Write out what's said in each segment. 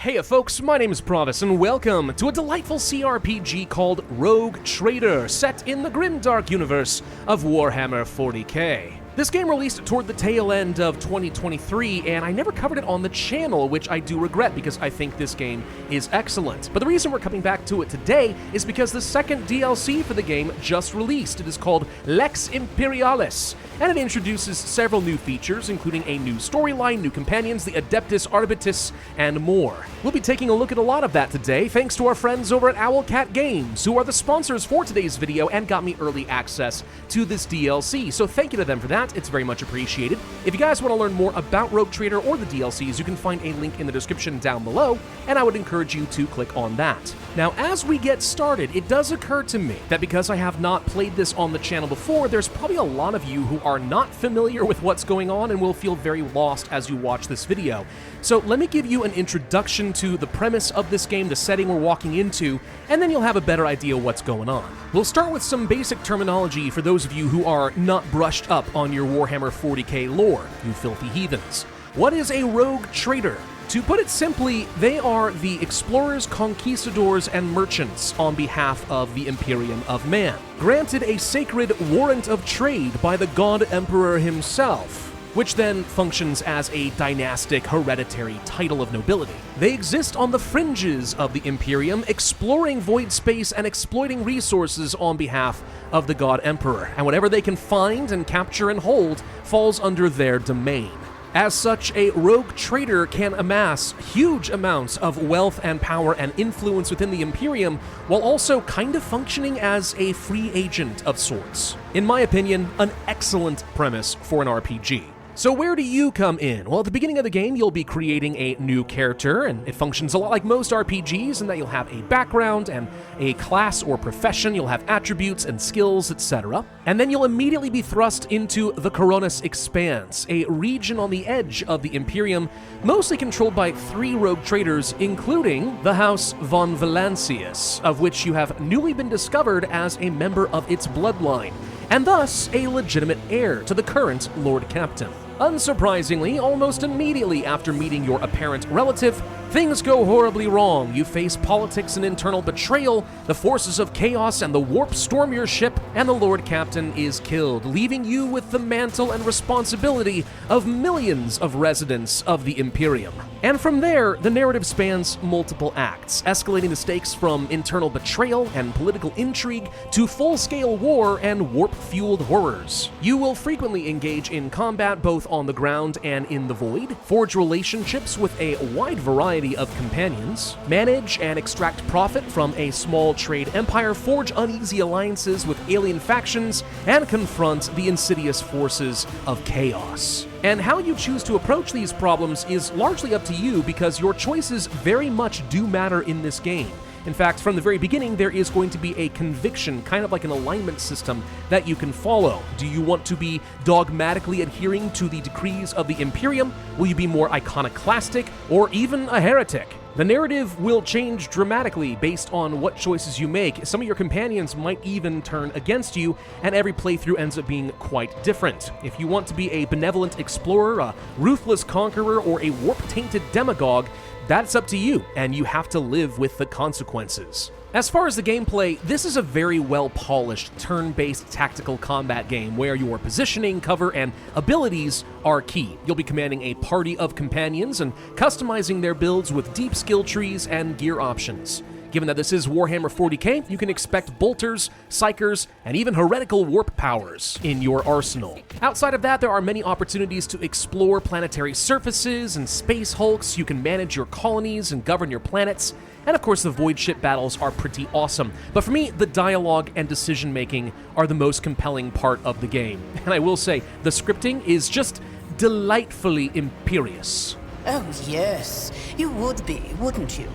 Hey folks, my name is Pravus and welcome to a delightful CRPG called Rogue Trader, set in the grimdark universe of Warhammer 40k. This game released toward the tail end of 2023, and I never covered it on the channel, which I do regret because I think this game is excellent. But the reason we're coming back to it today is because the second DLC for the game just released. It is called Lex Imperialis, and it introduces several new features, including a new storyline, new companions, the Adeptus Arbites, and more. We'll be taking a look at a lot of that today, thanks to our friends over at Owlcat Games, who are the sponsors for today's video and got me early access to this DLC, so thank you to them for that. It's very much appreciated. If you guys want to learn more about Rogue Trader or the DLCs, you can find a link in the description down below, and I would encourage you to click on that. Now, as we get started, it does occur to me that because I have not played this on the channel before, there's probably a lot of you who are not familiar with what's going on and will feel very lost as you watch this video. So let me give you an introduction to the premise of this game, the setting we're walking into, and then you'll have a better idea what's going on. We'll start with some basic terminology for those of you who are not brushed up on your Warhammer 40k lore, you filthy heathens. What is a rogue trader? To put it simply, they are the explorers, conquistadors, and merchants on behalf of the Imperium of Man, granted a sacred warrant of trade by the God Emperor himself, which then functions as a dynastic hereditary title of nobility. They exist on the fringes of the Imperium, exploring void space and exploiting resources on behalf of the God Emperor, and whatever they can find and capture and hold falls under their domain. As such, a rogue trader can amass huge amounts of wealth and power and influence within the Imperium, while also kind of functioning as a free agent of sorts. In my opinion, an excellent premise for an RPG. So where do you come in? Well, at the beginning of the game, you'll be creating a new character, and it functions a lot like most RPGs in that you'll have a background and a class or profession, you'll have attributes and skills, etc. And then you'll immediately be thrust into the Coronis Expanse, a region on the edge of the Imperium, mostly controlled by 3 rogue traders, including the House von Valancius, of which you have newly been discovered as a member of its bloodline, and thus a legitimate heir to the current Lord Captain. Unsurprisingly, almost immediately after meeting your apparent relative, things go horribly wrong. You face politics and internal betrayal, the forces of chaos and the warp storm your ship, and the Lord Captain is killed, leaving you with the mantle and responsibility of millions of residents of the Imperium. And from there, the narrative spans multiple acts, escalating the stakes from internal betrayal and political intrigue to full-scale war and warp-fueled horrors. You will frequently engage in combat both on the ground and in the void, forge relationships with a wide variety of companions, manage and extract profit from a small trade empire, forge uneasy alliances with alien factions, and confront the insidious forces of chaos. And how you choose to approach these problems is largely up to you because your choices very much do matter in this game. In fact, from the very beginning, there is going to be a conviction, kind of like an alignment system, that you can follow. Do you want to be dogmatically adhering to the decrees of the Imperium? Will you be more iconoclastic, or even a heretic? The narrative will change dramatically based on what choices you make. Some of your companions might even turn against you, and every playthrough ends up being quite different. If you want to be a benevolent explorer, a ruthless conqueror, or a warp-tainted demagogue, that's up to you, and you have to live with the consequences. As far as the gameplay, this is a very well-polished, turn-based tactical combat game where your positioning, cover, and abilities are key. You'll be commanding a party of companions and customizing their builds with deep skill trees and gear options. Given that this is Warhammer 40k, you can expect bolters, psychers, and even heretical warp powers in your arsenal. Outside of that, there are many opportunities to explore planetary surfaces and space hulks. You can manage your colonies and govern your planets. And of course, the void ship battles are pretty awesome. But for me, the dialogue and decision-making are the most compelling part of the game. And I will say, the scripting is just delightfully imperious. Oh yes, you would be, wouldn't you?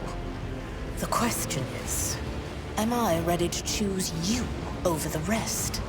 The question is, am I ready to choose you over the rest?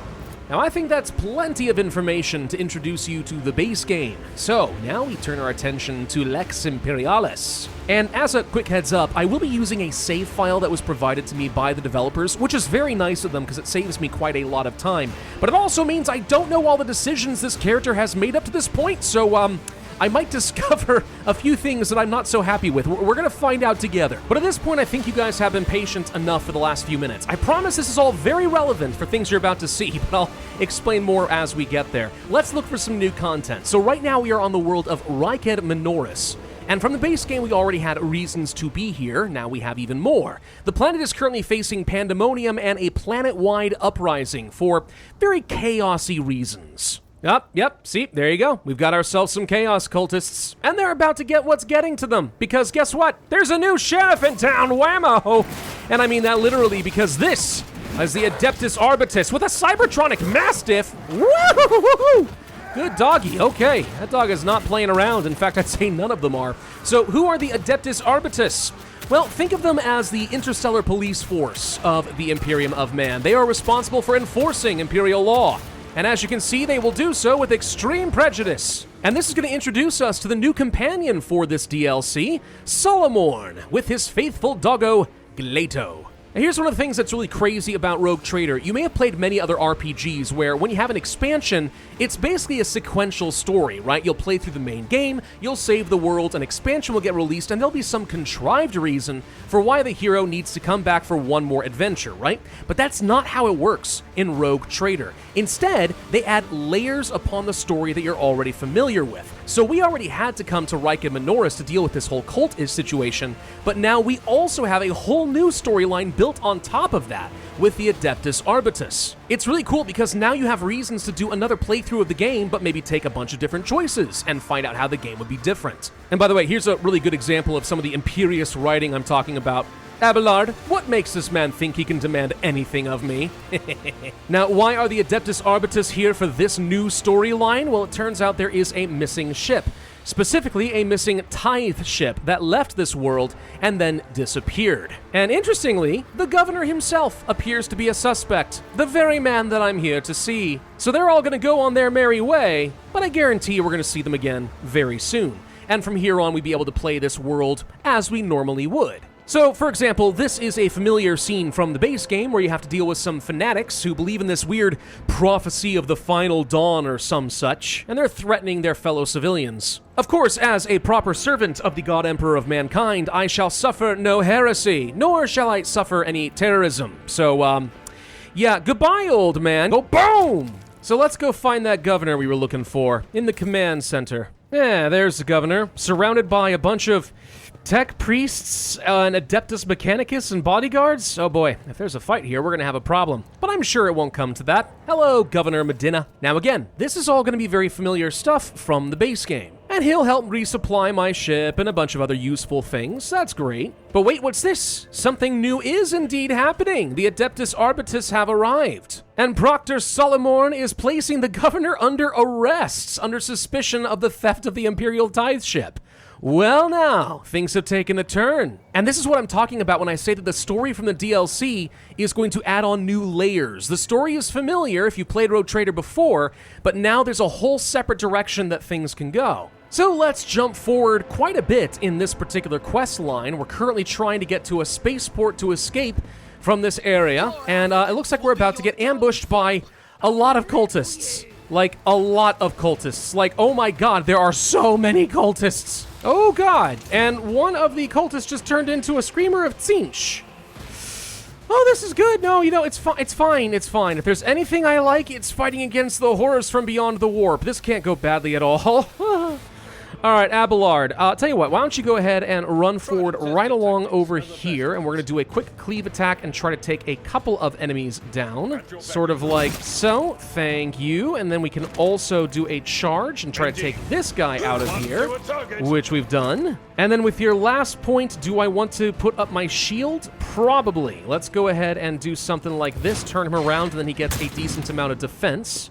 Now I think that's plenty of information to introduce you to the base game. So now we turn our attention to Lex Imperialis. And as a quick heads up, I will be using a save file that was provided to me by the developers, which is very nice of them because it saves me quite a lot of time. But it also means I don't know all the decisions this character has made up to this point, so I might discover a few things that I'm not so happy with. We're gonna find out together. But at this point, I think you guys have been patient enough for the last few minutes. I promise this is all very relevant for things you're about to see, but I'll explain more as we get there. Let's look for some new content. So right now we are on the world of Ryked Minoris. And from the base game, we already had reasons to be here. Now we have even more. The planet is currently facing pandemonium and a planet-wide uprising for very chaosy reasons. Yep, see, there you go. We've got ourselves some chaos cultists. And they're about to get what's getting to them. Because guess what? There's a new sheriff in town, whammo! And I mean that literally, because this is the Adeptus Arbites with a Cybertronic Mastiff. Woo-hoo-hoo-hoo-hoo! Good doggy. Okay, that dog is not playing around. In fact, I'd say none of them are. So who are the Adeptus Arbites? Well, think of them as the interstellar police force of the Imperium of Man. They are responsible for enforcing Imperial law. And as you can see, they will do so with extreme prejudice. And this is going to introduce us to the new companion for this DLC, Solomorn, with his faithful doggo, Glato. Now here's one of the things that's really crazy about Rogue Trader. You may have played many other RPGs where when you have an expansion, it's basically a sequential story, right? You'll play through the main game, you'll save the world, an expansion will get released, and there'll be some contrived reason for why the hero needs to come back for one more adventure, right? But that's not how it works in Rogue Trader. Instead, they add layers upon the story that you're already familiar with. So we already had to come to Ryked Minoris to deal with this whole cult-ish situation, but now we also have a whole new storyline built on top of that with the Adeptus Arbitus. It's really cool because now you have reasons to do another playthrough of the game, but maybe take a bunch of different choices and find out how the game would be different. And by the way, here's a really good example of some of the imperious writing I'm talking about. Abelard, what makes this man think he can demand anything of me? Now, why are the Adeptus Arbitus here for this new storyline? Well, it turns out there is a missing ship. Specifically, a missing tithe ship that left this world and then disappeared. And interestingly, the governor himself appears to be a suspect, the very man that I'm here to see. So they're all gonna go on their merry way, but I guarantee we're gonna see them again very soon. And from here on, we'd be able to play this world as we normally would. So, for example, this is a familiar scene from the base game where you have to deal with some fanatics who believe in this weird prophecy of the final dawn or some such, and they're threatening their fellow civilians. Of course, as a proper servant of the God Emperor of mankind, I shall suffer no heresy, nor shall I suffer any terrorism. So, yeah, goodbye, old man. Go boom! So let's go find that governor we were looking for in the command center. Yeah, there's the governor, surrounded by a bunch of tech priests, an Adeptus Mechanicus, and bodyguards? Oh boy, if there's a fight here, we're gonna have a problem. But I'm sure it won't come to that. Hello, Governor Medina. Now again, this is all gonna be very familiar stuff from the base game. And he'll help resupply my ship and a bunch of other useful things. That's great. But wait, what's this? Something new is indeed happening. The Adeptus Arbites have arrived. And Proctor Solomorn is placing the governor under arrest, under suspicion of the theft of the Imperial tithe ship. Well now, things have taken a turn. And this is what I'm talking about when I say that the story from the DLC is going to add on new layers. The story is familiar if you played Rogue Trader before, but now there's a whole separate direction that things can go. So let's jump forward quite a bit in this particular quest line. We're currently trying to get to a spaceport to escape from this area, and it looks like we're about to get ambushed by a lot of cultists. Like, a lot of cultists. Like, oh my god, there are so many cultists. Oh god, and one of the cultists just turned into a screamer of Tzinch. Oh, this is good. No, you know, it's fine. If there's anything I like, it's fighting against the horrors from beyond the warp. This can't go badly at all. All right, Abelard, tell you what, why don't you go ahead and run forward right along over here, and we're going to do a quick cleave attack and try to take a couple of enemies down. Sort of like so. Thank you. And then we can also do a charge and try to take this guy out of here, which we've done. And then with your last point, do I want to put up my shield? Probably. Let's go ahead and do something like this, turn him around, and then he gets a decent amount of defense.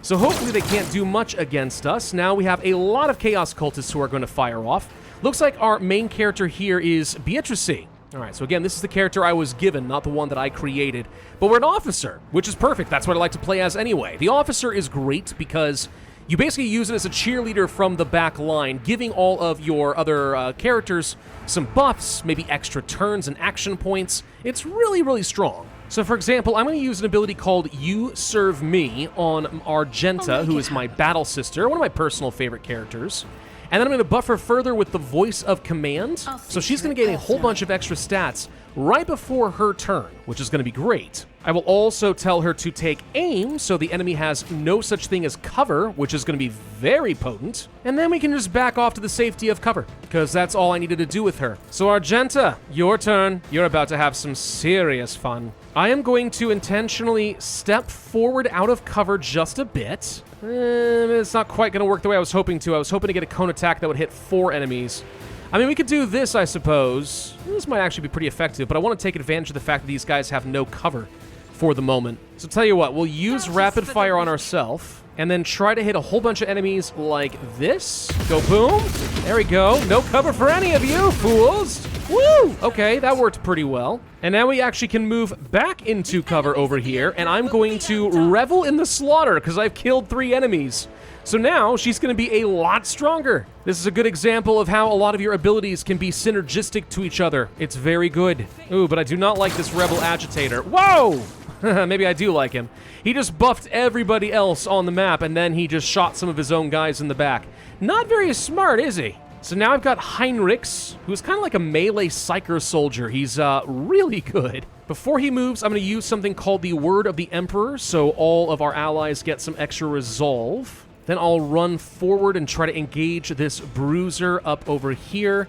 So hopefully they can't do much against us. Now we have a lot of Chaos Cultists who are going to fire off. Looks like our main character here is Beatrice. All right, so again, this is the character I was given, not the one that I created. But we're an officer, which is perfect. That's what I like to play as anyway. The officer is great because you basically use it as a cheerleader from the back line, giving all of your other characters some buffs, maybe extra turns and action points. It's really, really strong. So for example, I'm going to use an ability called You Serve Me on Argenta, who is my battle sister, one of my personal favorite characters. And then I'm going to buff her further with the voice of command. So she's going to gain a whole bunch of extra stats right before her turn, which is going to be great. I will also tell her to take aim, so the enemy has no such thing as cover, which is going to be very potent. And then we can just back off to the safety of cover, because that's all I needed to do with her. So Argenta, your turn. You're about to have some serious fun. I am going to intentionally step forward out of cover just a bit. It's not quite going to work the way I was hoping to. I was hoping to get a cone attack that would hit 4 enemies. I mean, we could do this, I suppose. This might actually be pretty effective, but I want to take advantage of the fact that these guys have no cover for the moment. So tell you what, we'll use rapid fire on ourselves, and then try to hit a whole bunch of enemies like this. Go boom. There we go. No cover for any of you, fools. Woo! Okay, that worked pretty well. And now we actually can move back into cover over here, and I'm going to revel in the slaughter because I've killed 3 enemies. So now she's going to be a lot stronger. This is a good example of how a lot of your abilities can be synergistic to each other. It's very good. Ooh, but I do not like this rebel agitator. Whoa! Maybe I do like him. He just buffed everybody else on the map, and then he just shot some of his own guys in the back. Not very smart, is he? So now I've got Heinrichs, who's kind of like a melee psyker soldier. He's really good. Before he moves, I'm going to use something called the Word of the Emperor, so all of our allies get some extra resolve. Then I'll run forward and try to engage this bruiser up over here.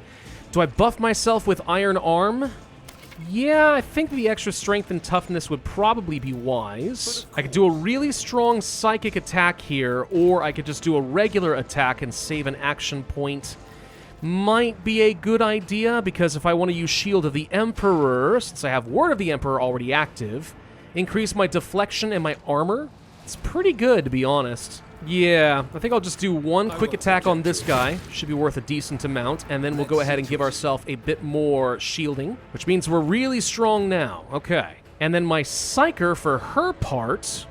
Do I buff myself with Iron Arm? Yeah, I think the extra strength and toughness would probably be wise. I could do a really strong psychic attack here, or I could just do a regular attack and save an action point. Might be a good idea, because if I want to use Shield of the Emperor, since I have Word of the Emperor already active, increase my deflection and my armor. It's pretty good, to be honest. Yeah, I think I'll just do one quick attack on this guy. Should be worth a decent amount, and then we'll go ahead and give ourselves a bit more shielding, which means we're really strong now. Okay. And then my Psyker, for her part,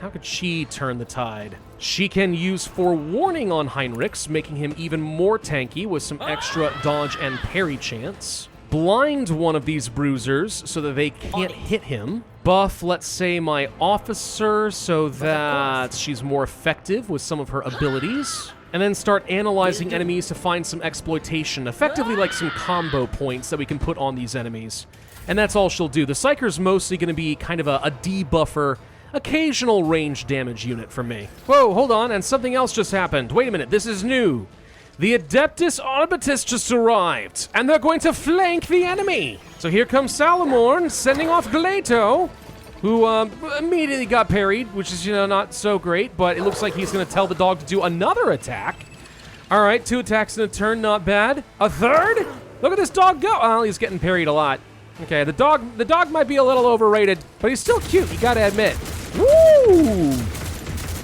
how could she turn the tide? She can use Forewarning on Heinrichs, making him even more tanky with some extra dodge and parry chance. Blind one of these bruisers so that they can't hit him. Buff, let's say, my officer so that she's more effective with some of her abilities. And then start analyzing enemies to find some exploitation, effectively like some combo points that we can put on these enemies. And that's all she'll do. The Psyker's mostly going to be kind of a debuffer, occasional range damage unit for me. Whoa, hold on, and something else just happened. Wait a minute, this is new. The Adeptus Arbites just arrived, and they're going to flank the enemy. So here comes Salamorn, sending off Gleito, who immediately got parried, which is, not so great, but it looks like he's going to tell the dog to do another attack. All right, 2 attacks in a turn, not bad. A third? Look at this dog go. Oh, he's getting parried a lot. Okay, the dog might be a little overrated, but he's still cute, you gotta admit. Woo!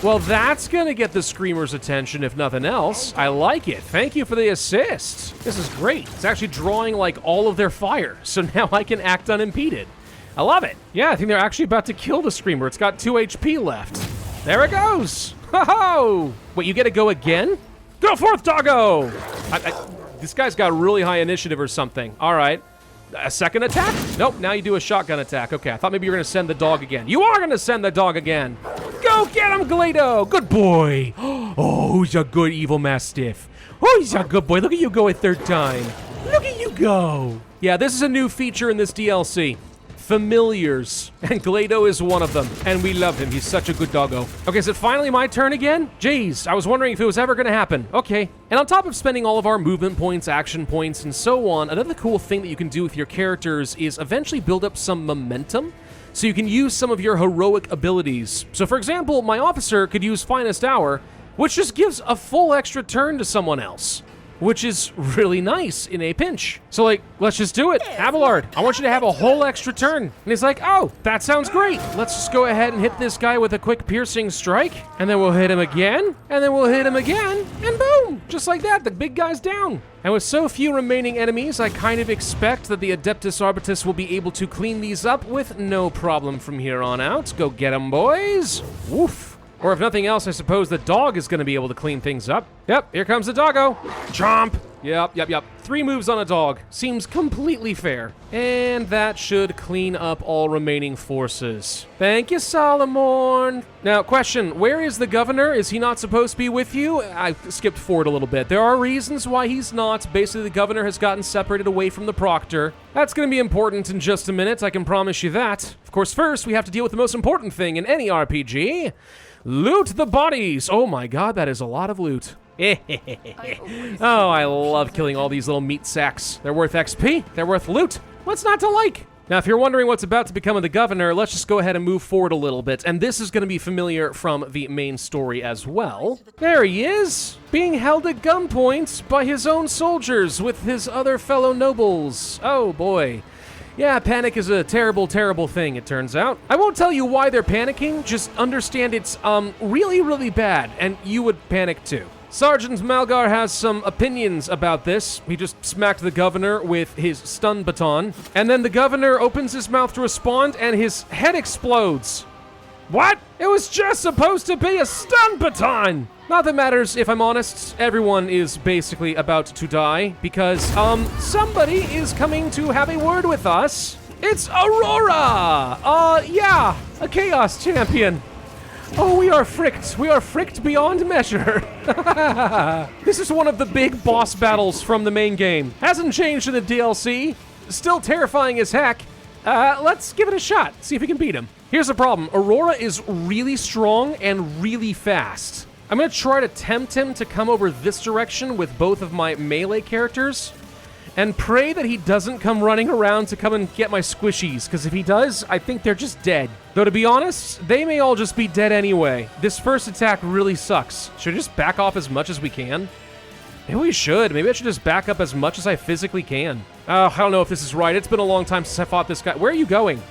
Well, that's gonna get the Screamer's attention, if nothing else. I like it. Thank you for the assist. This is great. It's actually drawing, like, all of their fire, so now I can act unimpeded. I love it. Yeah, I think they're actually about to kill the Screamer. It's got 2 HP left. There it goes. Ho-ho! Wait, you get to go again? Go forth, doggo! This guy's got really high initiative or something. All right. A second attack? Nope, now you do a shotgun attack. Okay, I thought maybe you were going to send the dog again. You are going to send the dog again. Go get him, Gleito. Good boy. Oh, he's a good evil mastiff. Oh, he's a good boy. Look at you go a 3rd time. Look at you go. Yeah, this is a new feature in this DLC. Familiars, and Gleito is one of them, and we love him. He's such a good doggo. Okay, is it finally my turn again? Jeez, I was wondering if it was ever going to happen. Okay, and on top of spending all of our movement points, action points, and so on, another cool thing that you can do with your characters is eventually build up some momentum, so you can use some of your heroic abilities. So for example, my officer could use Finest Hour, which just gives a full extra turn to someone else, which is really nice in a pinch. So, like, let's just do it. Abelard, I want you to have a whole extra turn. And he's like, oh, that sounds great. Let's just go ahead and hit this guy with a quick piercing strike, and then we'll hit him again, and then we'll hit him again, and boom, just like that, the big guy's down. And with so few remaining enemies, I kind of expect that the Adeptus Arbitus will be able to clean these up with no problem from here on out. Go get 'em, boys. Woof. Or if nothing else, I suppose the dog is going to be able to clean things up. Yep, here comes the doggo. Chomp. Yep. 3 moves on a dog. Seems completely fair. And that should clean up all remaining forces. Thank you, Solomon. Now, question, where is the governor? Is he not supposed to be with you? I skipped forward a little bit. There are reasons why he's not. Basically, the governor has gotten separated away from the proctor. That's going to be important in just a minute, I can promise you that. Of course, first, we have to deal with the most important thing in any RPG. Loot the bodies. Oh my god, that is a lot of loot. Oh, I love killing all these little meat sacks. They're worth XP, they're worth loot. What's not to like? Now, if you're wondering what's about to become of the governor, let's just go ahead and move forward a little bit. And this is going to be familiar from the main story as well. There he is, being held at gunpoint by his own soldiers with his other fellow nobles. Oh boy. Yeah, panic is a terrible, terrible thing, it turns out. I won't tell you why they're panicking, just understand it's really, really bad, and you would panic too. Sergeant Malgar has some opinions about this. He just smacked the governor with his stun baton, and then the governor opens his mouth to respond, and his head explodes. What? It was just supposed to be a stun baton! Not that matters, if I'm honest. Everyone is basically about to die because, somebody is coming to have a word with us. It's Aurora! Yeah, a Chaos Champion. Oh, we are fricked. We are fricked beyond measure. This is one of the big boss battles from the main game. Hasn't changed in the DLC. Still terrifying as heck. Let's give it a shot. See if we can beat him. Here's the problem. Aurora is really strong and really fast. I'm going to try to tempt him to come over this direction with both of my melee characters and pray that he doesn't come running around to come and get my squishies, because if he does, I think they're just dead. Though to be honest, they may all just be dead anyway. This first attack really sucks. Should I just back off as much as we can? Maybe we should. Maybe I should just back up as much as I physically can. I don't know if this is right. It's been a long time since I fought this guy. Where are you going?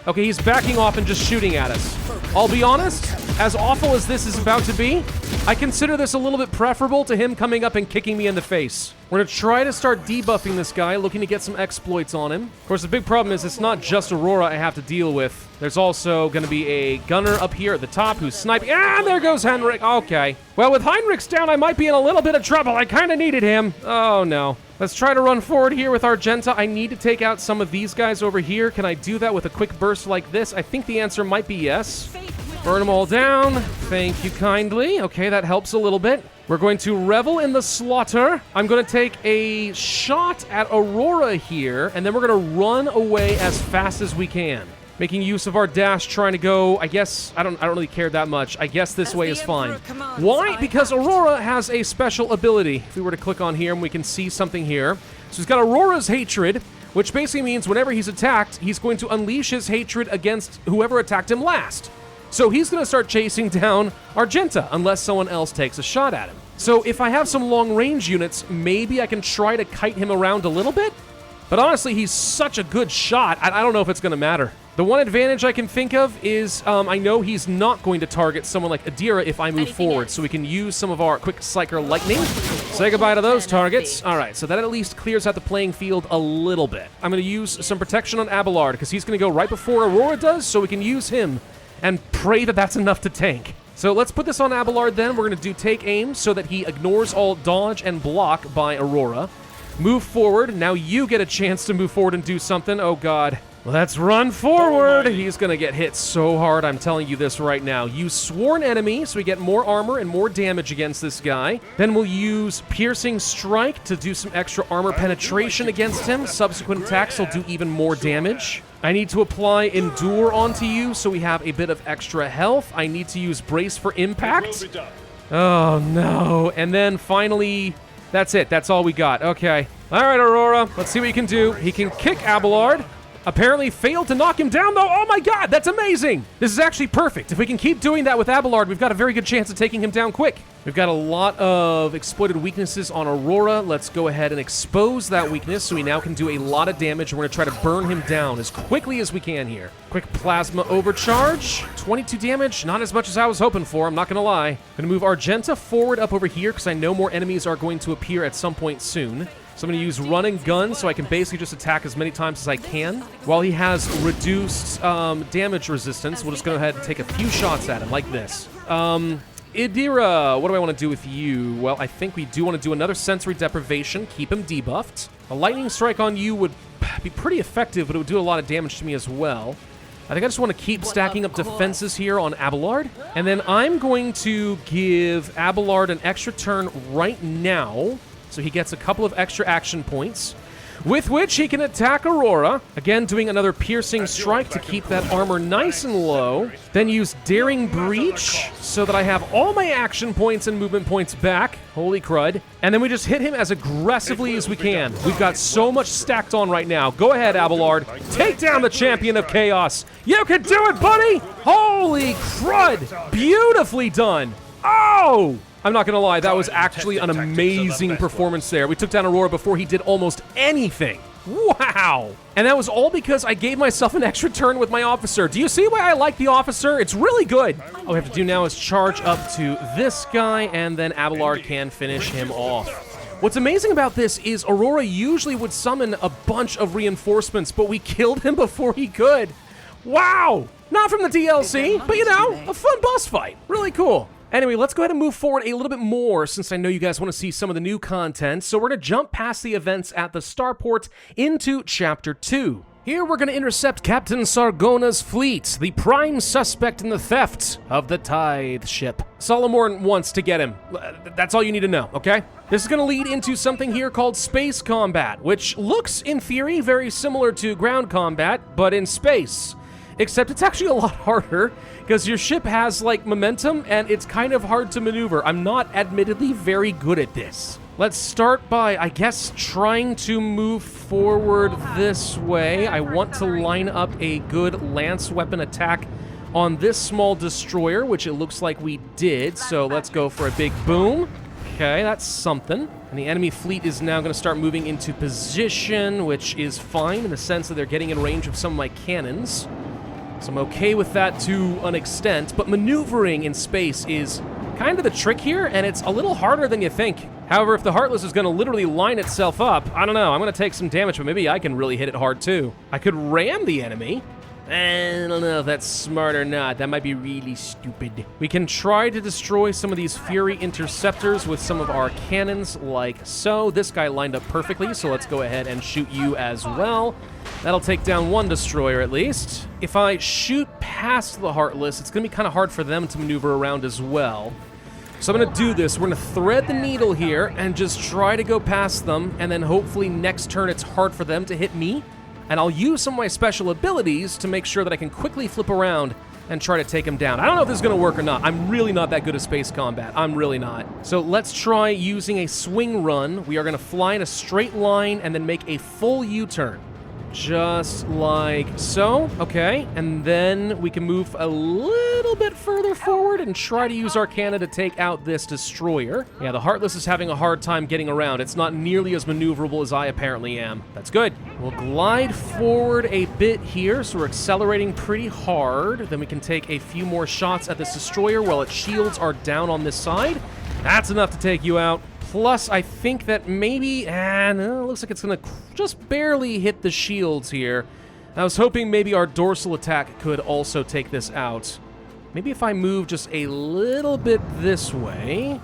Okay, he's backing off and just shooting at us. I'll be honest, as awful as this is about to be, I consider this a little bit preferable to him coming up and kicking me in the face. We're gonna try to start debuffing this guy, looking to get some exploits on him. Of course, the big problem is it's not just Aurora I have to deal with. There's also gonna be a gunner up here at the top who's sniping. Ah, there goes Heinrich. Okay. Well, with Heinrich's down, I might be in a little bit of trouble. I kind of needed him. Oh, no. Let's try to run forward here with Argenta. I need to take out some of these guys over here. Can I do that with a quick burst like this? I think the answer might be yes. Burn them all down. Thank you kindly. Okay, that helps a little bit. We're going to revel in the slaughter. I'm going to take a shot at Aurora here, and then we're going to run away as fast as we can. Making use of our dash, trying to go, I guess, I don't really care that much. I guess this way is fine. Why? Because Aurora has a special ability. If we were to click on here and we can see something here. So he's got Aurora's Hatred, which basically means whenever he's attacked, he's going to unleash his hatred against whoever attacked him last. So he's going to start chasing down Argenta unless someone else takes a shot at him. So if I have some long-range units, maybe I can try to kite him around a little bit. But honestly, he's such a good shot, I don't know if it's going to matter. The one advantage I can think of is I know he's not going to target someone like Adira if I move forward, so we can use some of our quick Psyker Lightning. Say goodbye to those targets. All right, so that at least clears out the playing field a little bit. I'm going to use some protection on Abelard, because he's going to go right before Aurora does, so we can use him and pray that that's enough to tank. So let's put this on Abelard then. We're going to do take aim so that he ignores all dodge and block by Aurora. Move forward. Now you get a chance to move forward and do something. Oh, God. Let's run forward. He's going to get hit so hard, I'm telling you this right now. Use Sworn Enemy so we get more armor and more damage against this guy. Then we'll use Piercing Strike to do some extra armor penetration against him. Subsequent attacks will do even more damage. I need to apply Endure onto you so we have a bit of extra health. I need to use Brace for Impact. Oh, no. And then finally, that's it. That's all we got. Okay. All right, Aurora. Let's see what you can do. He can kick Abelard. Apparently failed to knock him down, though. Oh my god, that's amazing! This is actually perfect. If we can keep doing that with Abelard, we've got a very good chance of taking him down quick. We've got a lot of exploited weaknesses on Aurora. Let's go ahead and expose that weakness so we now can do a lot of damage, and we're going to try to burn him down as quickly as we can here. Quick Plasma Overcharge. 22 damage. Not as much as I was hoping for, I'm not going to lie. I'm going to move Argenta forward up over here because I know more enemies are going to appear at some point soon. So I'm going to use Run and Gun so I can basically just attack as many times as I can. While he has reduced damage resistance, we'll just go ahead and take a few shots at him like this. Idira, what do I want to do with you? Well, I think we do want to do another sensory deprivation, keep him debuffed. A lightning strike on you would be pretty effective, but it would do a lot of damage to me as well. I think I just want to keep stacking up defenses here on Abelard. And then I'm going to give Abelard an extra turn right now, so he gets a couple of extra action points, with which he can attack Aurora. Again, doing another piercing strike to keep that armor nice and low. Then use Daring Breach so that I have all my action points and movement points back. Holy crud. And then we just hit him as aggressively as we can. We've got so much stacked on right now. Go ahead, Abelard. Take down the Champion of Chaos. You can do it, buddy! Holy crud! Beautifully done. Oh! I'm not gonna lie, that was actually an amazing performance there. We took down Aurora before he did almost anything. Wow! And that was all because I gave myself an extra turn with my officer. Do you see why I like the officer? It's really good. All we have to do now is charge up to this guy, and then Abelard can finish him off. What's amazing about this is Aurora usually would summon a bunch of reinforcements, but we killed him before he could. Wow! Not from the DLC, but you know, a fun boss fight. Really cool. Anyway, let's go ahead and move forward a little bit more since I know you guys want to see some of the new content. So we're going to jump past the events at the starport into Chapter 2. Here we're going to intercept Captain Sargona's fleet, the prime suspect in the theft of the Tithe ship. Solomorn wants to get him. That's all you need to know, okay? This is going to lead into something here called space combat, which looks, in theory, very similar to ground combat, but in space. Except it's actually a lot harder, because your ship has, like, momentum, and it's kind of hard to maneuver. I'm not, admittedly, very good at this. Let's start by, I guess, trying to move forward this way. I want to line up a good lance weapon attack on this small destroyer, which it looks like we did, so let's go for a big boom. Okay, that's something. And the enemy fleet is now going to start moving into position, which is fine in the sense that they're getting in range of some of my cannons. So I'm okay with that to an extent, but maneuvering in space is kind of the trick here, and it's a little harder than you think. However, if the Heartless is going to literally line itself up, I don't know, I'm going to take some damage, but maybe I can really hit it hard too. I could ram the enemy. I don't know if that's smart or not. That might be really stupid. We can try to destroy some of these Fury Interceptors with some of our cannons, like so. This guy lined up perfectly, so let's go ahead and shoot you as well. That'll take down one destroyer at least. If I shoot past the Heartless, it's going to be kind of hard for them to maneuver around as well. So I'm going to do this. We're going to thread the needle here and just try to go past them, and then hopefully next turn it's hard for them to hit me. And I'll use some of my special abilities to make sure that I can quickly flip around and try to take him down. I don't know if this is going to work or not. I'm really not that good at space combat. I'm really not. So let's try using a swing run. We are going to fly in a straight line and then make a full U-turn. Just like so. Okay, and then we can move a little bit further forward and try to use our cannon to take out this destroyer. Yeah, the Heartless is having a hard time getting around. It's not nearly as maneuverable as I apparently am. That's good. We'll glide forward a bit here, so we're accelerating pretty hard. Then we can take a few more shots at this destroyer while its shields are down on this side. That's enough to take you out. Plus, I think that maybe, no, it looks like it's going to just barely hit the shields here. I was hoping maybe our dorsal attack could also take this out. Maybe if I move just a little bit this way.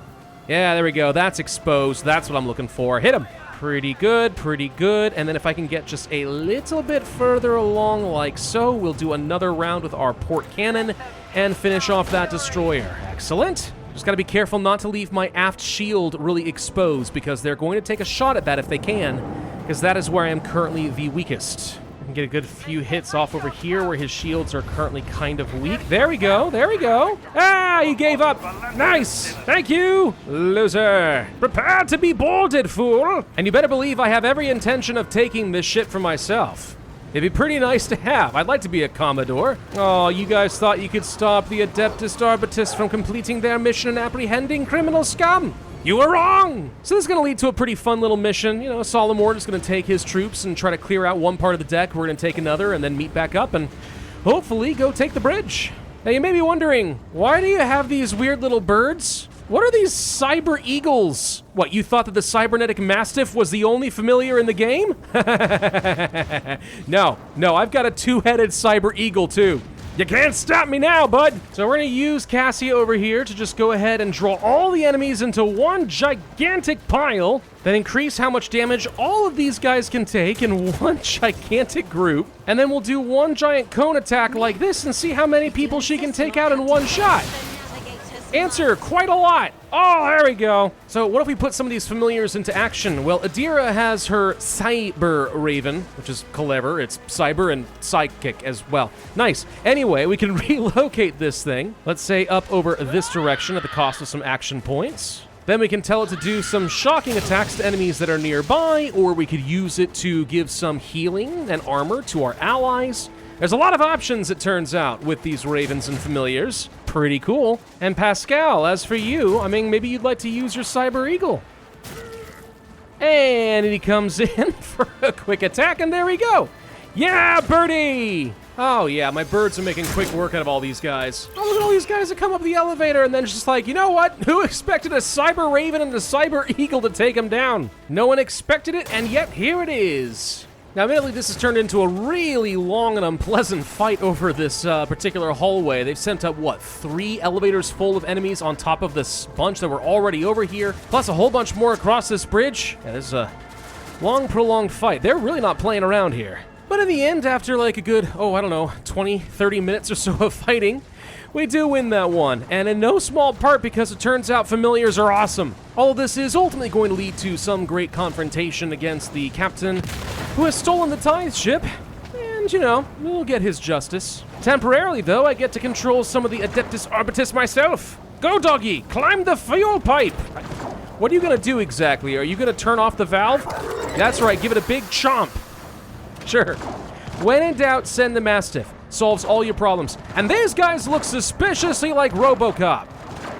Yeah, there we go. That's exposed. That's what I'm looking for. Hit him. Pretty good, pretty good. And then if I can get just a little bit further along like so, we'll do another round with our port cannon and finish off that destroyer. Excellent. Just gotta be careful not to leave my aft shield really exposed, because they're going to take a shot at that if they can, because that is where I am currently the weakest. I can get a good few hits off over here where his shields are currently kind of weak. There we go, there we go. Ah, he gave up. Nice, thank you, loser. Prepare to be boarded, fool. And you better believe I have every intention of taking this ship for myself. It'd be pretty nice to have. I'd like to be a Commodore. Oh, you guys thought you could stop the Adeptist Arbites from completing their mission and apprehending criminal scum? You were wrong! So this is going to lead to a pretty fun little mission. You know, Solomorn is going to take his troops and try to clear out one part of the deck. We're going to take another and then meet back up and hopefully go take the bridge. Now you may be wondering, why do you have these weird little birds? What are these cyber eagles? What, you thought that the cybernetic mastiff was the only familiar in the game? No, I've got a two-headed cyber eagle too. You can't stop me now, bud! So we're gonna use Cassia over here to just go ahead and draw all the enemies into one gigantic pile, then increase how much damage all of these guys can take in one gigantic group, and then we'll do one giant cone attack like this and see how many people she can take out in one shot. Answer, quite a lot. Oh, there we go. So what if we put some of these familiars into action? Well, Adira has her Cyber Raven, which is clever. It's cyber and psychic as well. Nice. Anyway, we can relocate this thing. Let's say up over this direction at the cost of some action points. Then we can tell it to do some shocking attacks to enemies that are nearby, or we could use it to give some healing and armor to our allies. There's a lot of options, it turns out, with these ravens and familiars. Pretty cool. And Pascal, as for you, I mean, maybe you'd like to use your Cyber Eagle. And he comes in for a quick attack, and there we go. Yeah, birdie! Oh yeah, my birds are making quick work out of all these guys. Oh, look at all these guys that come up the elevator and then just like, you know what? Who expected a Cyber Raven and a Cyber Eagle to take him down? No one expected it, and yet here it is. Now, admittedly, this has turned into a really long and unpleasant fight over this particular hallway. They've sent up, what, 3 elevators full of enemies on top of this bunch that were already over here, plus a whole bunch more across this bridge. Yeah, this is a long, prolonged fight. They're really not playing around here. But in the end, after like a good, 20, 30 minutes or so of fighting, we do win that one, and in no small part because it turns out familiars are awesome. All of this is ultimately going to lead to some great confrontation against the captain who has stolen the tithe ship, and, we'll get his justice. Temporarily, though, I get to control some of the Adeptus Arbites myself. Go, doggy! Climb the fuel pipe! What are you gonna do exactly? Are you gonna turn off the valve? That's right, give it a big chomp. Sure. When in doubt, send the Mastiff. Solves all your problems. And these guys look suspiciously like RoboCop,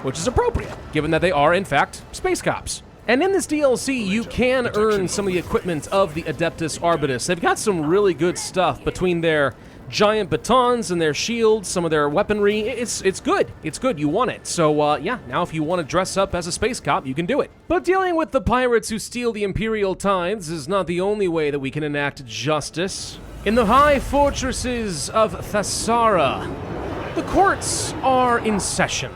which is appropriate, given that they are, in fact, space cops. And in this DLC, you can earn some of the equipment of the Adeptus Arbitus. They've got some really good stuff between their giant batons and their shields, some of their weaponry. It's good. It's good. You want it. So, yeah, now if you want to dress up as a space cop, you can do it. But dealing with the pirates who steal the Imperial tithes is not the only way that we can enact justice. In the high fortresses of Thessara, the courts are in session.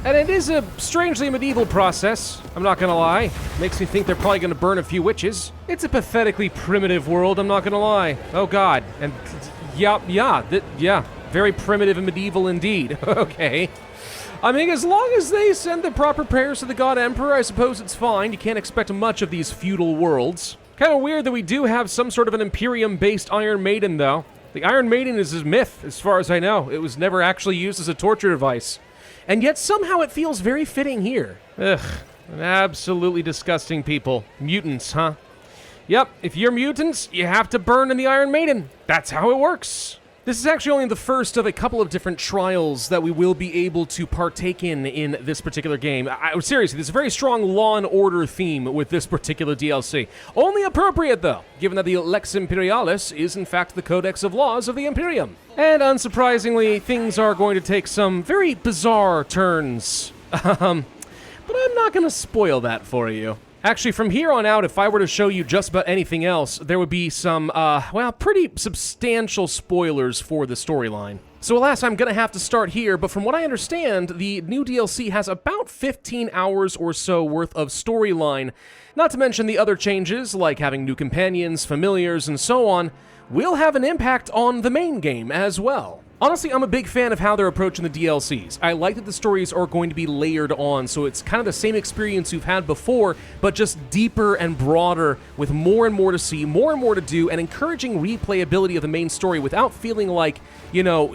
And it is a strangely medieval process, I'm not gonna lie. Makes me think they're probably gonna burn a few witches. It's a pathetically primitive world, I'm not gonna lie. Oh god, and yeah, very primitive and medieval indeed. Okay. I mean, as long as they send the proper prayers to the God Emperor, I suppose it's fine. You can't expect much of these feudal worlds. Kind of weird that we do have some sort of an Imperium-based Iron Maiden, though. The Iron Maiden is a myth, as far as I know. It was never actually used as a torture device. And yet somehow it feels very fitting here. Ugh, absolutely disgusting people. Mutants, huh? Yep, if you're mutants, you have to burn in the Iron Maiden. That's how it works. This is actually only the first of a couple of different trials that we will be able to partake in this particular game. Seriously, there's a very strong Law and Order theme with this particular DLC. Only appropriate, though, given that the Lex Imperialis is, in fact, the Codex of Laws of the Imperium. And unsurprisingly, things are going to take some very bizarre turns. But I'm not going to spoil that for you. Actually, from here on out, if I were to show you just about anything else, there would be some, pretty substantial spoilers for the storyline. So alas, I'm gonna have to start here, but from what I understand, the new DLC has about 15 hours or so worth of storyline, not to mention the other changes, like having new companions, familiars, and so on, will have an impact on the main game as well. Honestly, I'm a big fan of how they're approaching the DLCs. I like that the stories are going to be layered on, so it's kind of the same experience you've had before, but just deeper and broader, with more and more to see, more and more to do, and encouraging replayability of the main story without feeling like,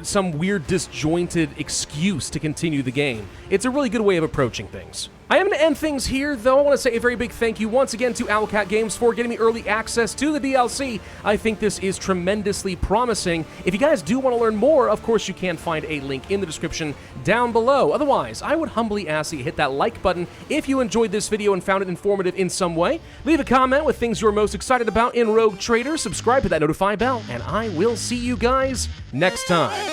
some weird disjointed excuse to continue the game. It's a really good way of approaching things. I am going to end things here, though. I want to say a very big thank you once again to Owlcat Games for getting me early access to the DLC. I think this is tremendously promising. If you guys do want to learn more, of course you can find a link in the description down below. Otherwise, I would humbly ask that you hit that like button if you enjoyed this video and found it informative in some way. Leave a comment with things you're most excited about in Rogue Trader, subscribe to that notify bell, and I will see you guys next time.